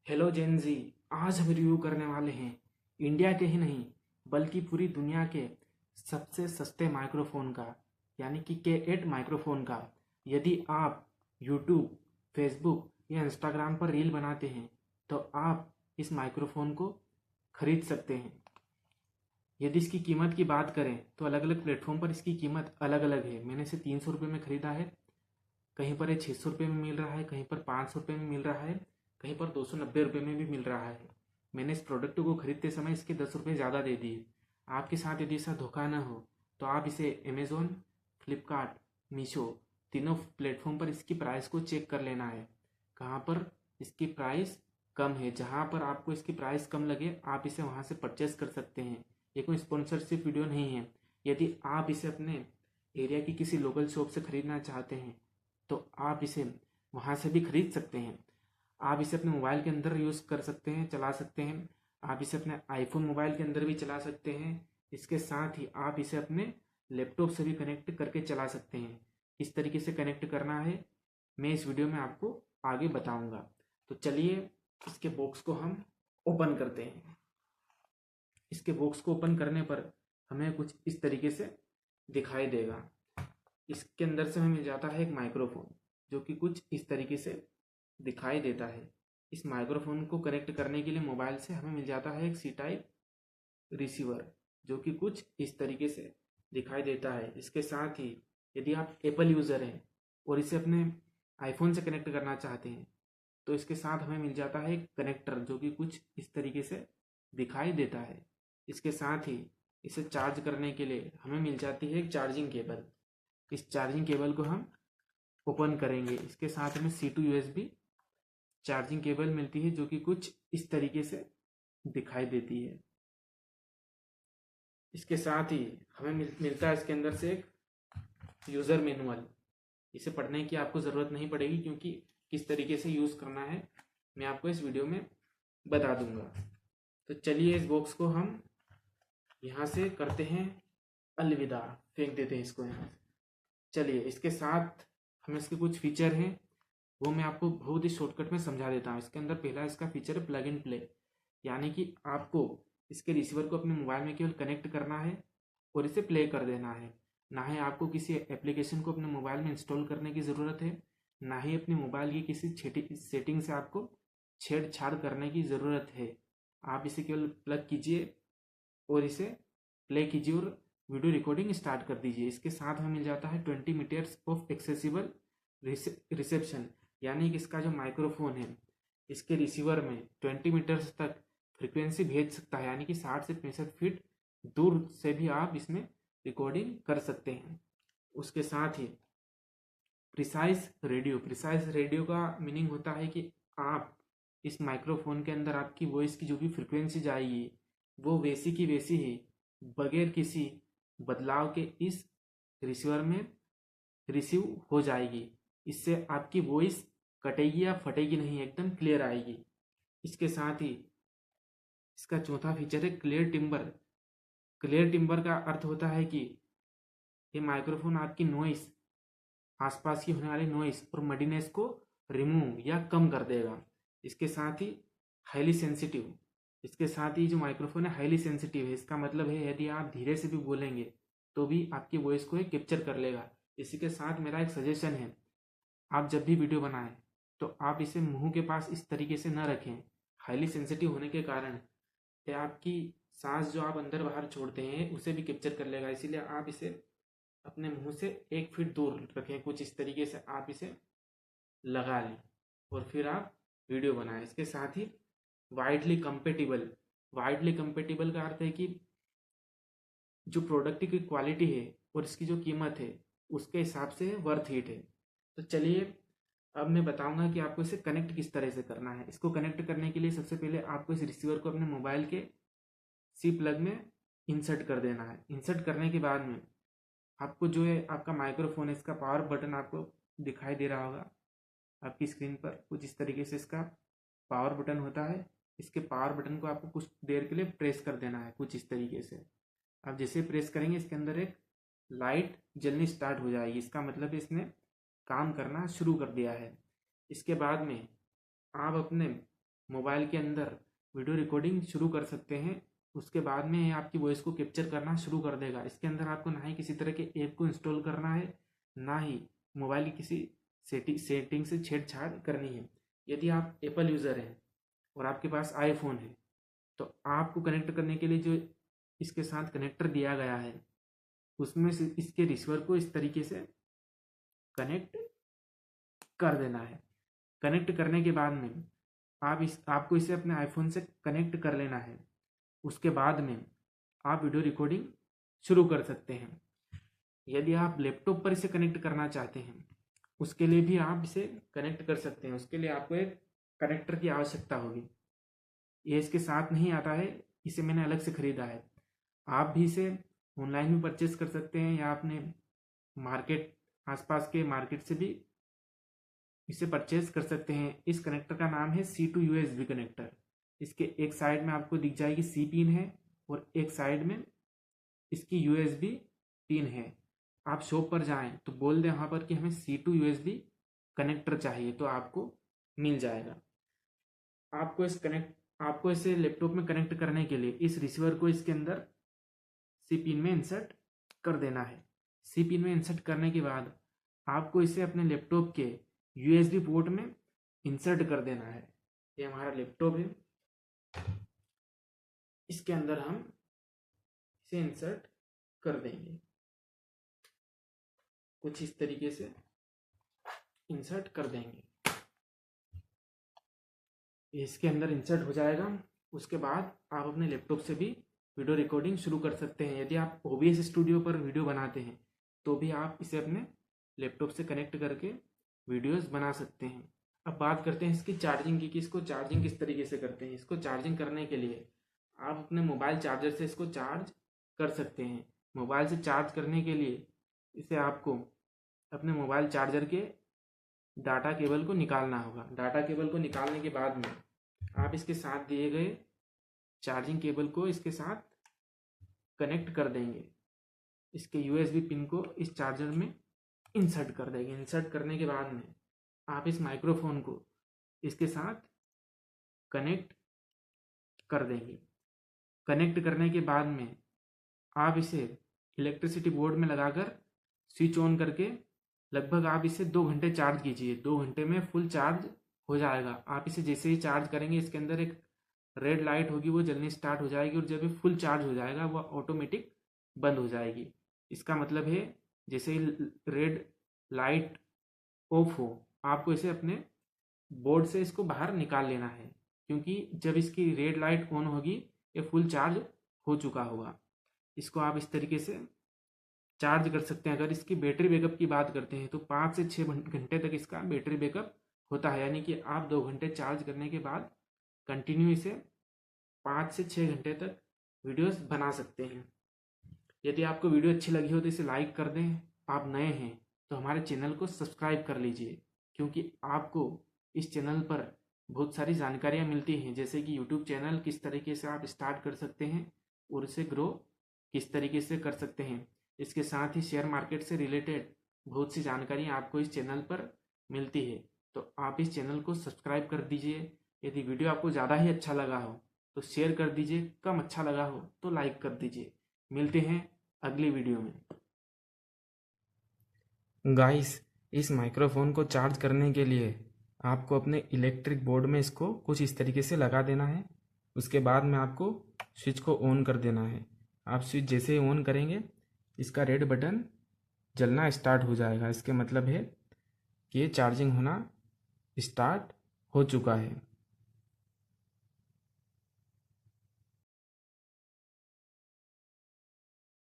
Hello जेन जी। आज हम review करने वाले हैं इंडिया के ही नहीं बल्कि पूरी दुनिया के सबसे सस्ते माइक्रोफोन का, यानी कि K8 माइक्रोफोन का। यदि आप यूट्यूब, फेसबुक या इंस्टाग्राम पर रील बनाते हैं तो आप इस माइक्रोफोन को खरीद सकते हैं। यदि इसकी कीमत की बात करें तो अलग अलग प्लेटफॉर्म पर इसकी कीमत अलग अलग है। मैंने इसे 300 रुपये में ख़रीदा है, कहीं पर ये 600 रुपये में मिल रहा है, कहीं पर 500 रुपये में मिल रहा है, कहीं पर 290 रुपये में भी मिल रहा है। मैंने इस प्रोडक्ट को खरीदते समय इसके 10 रुपये ज़्यादा दे दिए। आपके साथ यदि ऐसा धोखा ना हो तो आप इसे अमेज़ोन, फ्लिपकार्ट, मीशो तीनों प्लेटफॉर्म पर इसकी प्राइस को चेक कर लेना है, कहाँ पर इसकी प्राइस कम है। जहाँ पर आपको इसकी प्राइस कम लगे आप इसे वहाँ से परचेस कर सकते हैं। ये कोई स्पॉन्सरशिप वीडियो नहीं है। यदि आप इसे अपने एरिया की किसी लोकल शॉप से ख़रीदना चाहते हैं तो आप इसे वहाँ से भी खरीद सकते हैं। आप इसे अपने मोबाइल के अंदर यूज़ कर सकते हैं, चला सकते हैं। आप इसे अपने आईफोन मोबाइल के अंदर भी चला सकते हैं। इसके साथ ही आप इसे अपने लैपटॉप से भी कनेक्ट करके चला सकते हैं। किस तरीके से कनेक्ट करना है मैं इस वीडियो में आपको आगे बताऊंगा। तो चलिए इसके बॉक्स को हम ओपन करते हैं। इसके बॉक्स को ओपन करने पर हमें कुछ इस तरीके से दिखाई देगा। इसके अंदर से हमें मिल जाता है एक माइक्रोफोन, जो कि कुछ इस तरीके से दिखाई देता है। इस माइक्रोफोन को कनेक्ट करने के लिए मोबाइल से हमें मिल जाता है एक सी टाइप रिसीवर, जो कि कुछ इस तरीके से दिखाई देता है। इसके साथ ही यदि आप एप्पल यूज़र हैं और इसे अपने आईफोन से कनेक्ट करना चाहते हैं तो इसके साथ हमें मिल जाता है एक कनेक्टर, जो कि कुछ इस तरीके से दिखाई देता है। इसके साथ ही इसे चार्ज करने के लिए हमें मिल जाती है एक चार्जिंग केबल। इस चार्जिंग केबल को हम ओपन करेंगे। इसके साथ हमें C to USB charging cable मिलती है, जो कि कुछ इस तरीके से दिखाई देती है। इसके साथ ही हमें मिलता है इसके अंदर से एक यूज़र मैनुअल। इसे पढ़ने की आपको ज़रूरत नहीं पड़ेगी, क्योंकि किस तरीके से यूज़ करना है मैं आपको इस वीडियो में बता दूंगा। तो चलिए इस बॉक्स को हम यहाँ से करते हैं अलविदा, फेंक देते हैं इसको यहाँ से। चलिए इसके साथ हमें इसके कुछ फीचर हैं, वो मैं आपको बहुत ही शॉर्टकट में समझा देता हूँ। इसके अंदर पहला इसका फीचर है प्लग इन प्ले, यानी कि आपको इसके रिसीवर को अपने मोबाइल में केवल कनेक्ट करना है और इसे प्ले कर देना है। ना ही आपको किसी एप्लीकेशन को अपने मोबाइल में इंस्टॉल करने की ज़रूरत है, ना ही अपने मोबाइल की किसी सेटिंग से आपको छेड़छाड़ करने की ज़रूरत है। आप इसे केवल प्लग कीजिए और इसे प्ले कीजिए और वीडियो रिकॉर्डिंग स्टार्ट कर दीजिए। इसके साथ हमें मिल जाता है 20 मीटर्स ऑफ एक्सेसिबल रिसेप्शन, यानी कि इसका जो माइक्रोफोन है इसके रिसीवर में 20 मीटर्स तक फ्रिक्वेंसी भेज सकता है, यानी कि 60 से 65 फीट दूर से भी आप इसमें रिकॉर्डिंग कर सकते हैं। उसके साथ ही प्रिसाइज रेडियो का मीनिंग होता है कि आप इस माइक्रोफोन के अंदर आपकी वॉइस की जो भी फ्रिक्वेंसी जाएगी वो वैसी की वैसी ही बगैर किसी बदलाव के इस रिसीवर में रिसीव हो जाएगी। इससे आपकी वॉइस कटेगी या फटेगी नहीं, एकदम क्लियर आएगी। इसके साथ ही इसका चौथा फीचर है क्लियर टिम्बर। क्लियर टिम्बर का अर्थ होता है कि ये माइक्रोफोन आपकी नॉइस, आसपास की होने वाली नॉइस और मडीनेस को रिमूव या कम कर देगा। इसके साथ ही हाईली सेंसिटिव, इसके साथ ही जो माइक्रोफोन है हाईली सेंसिटिव है। इसका मतलब है यदि आप धीरे से भी बोलेंगे तो भी आपकी वॉइस को कैप्चर कर लेगा। इसी के साथ मेरा एक सजेशन है, आप जब भी वीडियो बनाएं तो आप इसे मुंह के पास इस तरीके से न रखें। हाईली सेंसिटिव होने के कारण ये आपकी सांस जो आप अंदर बाहर छोड़ते हैं उसे भी कैप्चर कर लेगा। इसीलिए आप इसे अपने मुंह से 1 फीट दूर रखें। कुछ इस तरीके से आप इसे लगा लें और फिर आप वीडियो बनाएं। इसके साथ ही वाइडली कंपेटिबल का अर्थ है कि जो प्रोडक्ट की क्वालिटी है और इसकी जो कीमत है उसके हिसाब से वर्थ इट है। तो चलिए अब मैं बताऊंगा कि आपको इसे कनेक्ट किस तरह से करना है। इसको कनेक्ट करने के लिए सबसे पहले आपको इस रिसीवर को अपने मोबाइल के सी प्लग में इंसर्ट कर देना है। इंसर्ट करने के बाद में आपको जो है आपका माइक्रोफोन है इसका पावर बटन आपको दिखाई दे रहा होगा आपकी स्क्रीन पर। कुछ इस तरीके से इसका पावर बटन होता है। इसके पावर बटन को आपको कुछ देर के लिए प्रेस कर देना है, कुछ इस तरीके से। आप जैसे प्रेस करेंगे इसके अंदर एक लाइट जलनी स्टार्ट हो जाएगी, इसका मतलब इसने काम करना शुरू कर दिया है। इसके बाद में आप अपने मोबाइल के अंदर वीडियो रिकॉर्डिंग शुरू कर सकते हैं। उसके बाद में ये आपकी वॉइस को कैप्चर करना शुरू कर देगा। इसके अंदर आपको ना ही किसी तरह के ऐप को इंस्टॉल करना है, ना ही मोबाइल की किसी सेटिंग से छेड़छाड़ करनी है। यदि आप एप्पल यूज़र हैं और आपके पास आईफोन है तो आपको कनेक्ट करने के लिए जो इसके साथ कनेक्टर दिया गया है उसमें से इसके रिसीवर को इस तरीके से कनेक्ट कर देना है। कनेक्ट करने के बाद में आपको इसे अपने आईफोन से कनेक्ट कर लेना है। उसके बाद में आप वीडियो रिकॉर्डिंग शुरू कर सकते हैं। यदि आप लैपटॉप पर इसे कनेक्ट करना चाहते हैं उसके लिए भी आप इसे कनेक्ट कर सकते हैं। उसके लिए आपको एक कनेक्टर की आवश्यकता होगी। ये इसके साथ नहीं आता है, इसे मैंने अलग से ख़रीदा है। आप भी इसे ऑनलाइन भी परचेस कर सकते हैं या अपने आसपास के मार्केट से भी इसे परचेज कर सकते हैं। इस कनेक्टर का नाम है C2 USB कनेक्टर। इसके एक साइड में आपको दिख जाएगी C पिन है और एक साइड में इसकी USB पिन है। आप शॉप पर जाएं तो बोल दें वहाँ पर कि हमें C2 USB कनेक्टर चाहिए तो आपको मिल जाएगा। आपको इसे लैपटॉप में कनेक्ट करने के लिए इस रिसीवर को इसके अंदर C पिन में इंसर्ट कर देना है। C पिन में इंसर्ट करने के बाद आपको इसे अपने लैपटॉप के USB पोर्ट में इंसर्ट कर देना है। ये हमारा लैपटॉप है, इसके अंदर हम इसे इंसर्ट कर देंगे। कुछ इस तरीके से इंसर्ट कर देंगे। इसके अंदर इंसर्ट हो जाएगा। उसके बाद आप अपने लैपटॉप से भी वीडियो रिकॉर्डिंग शुरू कर सकते हैं। यदि आप OBS स्टूडियो पर वीडियो बनाते हैं तो भी आप इसे अपने लैपटॉप से कनेक्ट करके वीडियोस बना सकते हैं। अब बात करते हैं इसकी चार्जिंग की कि इसको चार्जिंग किस तरीके से करते हैं। इसको चार्जिंग करने के लिए आप अपने मोबाइल चार्जर से इसको चार्ज कर सकते हैं। मोबाइल से चार्ज करने के लिए इसे आपको अपने मोबाइल चार्जर के डाटा केबल को निकालना होगा। डाटा केबल को निकालने के बाद में आप इसके साथ दिए गए चार्जिंग केबल को इसके साथ कनेक्ट कर देंगे। इसके USB पिन को इस चार्जर में इंसर्ट कर देंगे। इंसर्ट करने के बाद में आप इस माइक्रोफोन को इसके साथ कनेक्ट कर देंगे। कनेक्ट करने के बाद में आप इसे इलेक्ट्रिसिटी बोर्ड में लगाकर स्विच ऑन करके लगभग आप इसे 2 घंटे चार्ज कीजिए। 2 घंटे में फुल चार्ज हो जाएगा। आप इसे जैसे ही चार्ज करेंगे इसके अंदर एक रेड लाइट होगी, वो जलनी स्टार्ट हो जाएगी और जब ये फुल चार्ज हो जाएगा वो ऑटोमेटिक बंद हो जाएगी। इसका मतलब है जैसे ही रेड लाइट ऑफ हो आपको इसे अपने बोर्ड से इसको बाहर निकाल लेना है, क्योंकि जब इसकी रेड लाइट ऑन होगी ये फुल चार्ज हो चुका होगा। इसको आप इस तरीके से चार्ज कर सकते हैं। अगर इसकी बैटरी बैकअप की बात करते हैं तो 5 से 6 घंटे तक इसका बैटरी बैकअप होता है, यानी कि आप 2 घंटे चार्ज करने के बाद कंटिन्यू इसे 5 से 6 घंटे तक वीडियोस बना सकते हैं। यदि आपको वीडियो अच्छी लगी हो तो इसे लाइक कर दें। आप नए हैं तो हमारे चैनल को सब्सक्राइब कर लीजिए, क्योंकि आपको इस चैनल पर बहुत सारी जानकारियाँ मिलती हैं, जैसे कि यूट्यूब चैनल किस तरीके से आप स्टार्ट कर सकते हैं और इसे ग्रो किस तरीके से कर सकते हैं। इसके साथ ही शेयर मार्केट से रिलेटेड बहुत सी जानकारियाँ आपको इस चैनल पर मिलती है, तो आप इस चैनल को सब्सक्राइब कर दीजिए। यदि वीडियो आपको ज़्यादा ही अच्छा लगा हो तो शेयर कर दीजिए, कम अच्छा लगा हो तो लाइक कर दीजिए। मिलते हैं अगली वीडियो में। गाइस, इस माइक्रोफोन को चार्ज करने के लिए आपको अपने इलेक्ट्रिक बोर्ड में इसको कुछ इस तरीके से लगा देना है। उसके बाद में आपको स्विच को ऑन कर देना है। आप स्विच जैसे ही ऑन करेंगे इसका रेड बटन जलना स्टार्ट हो जाएगा। इसके मतलब है कि ये चार्जिंग होना स्टार्ट हो चुका है।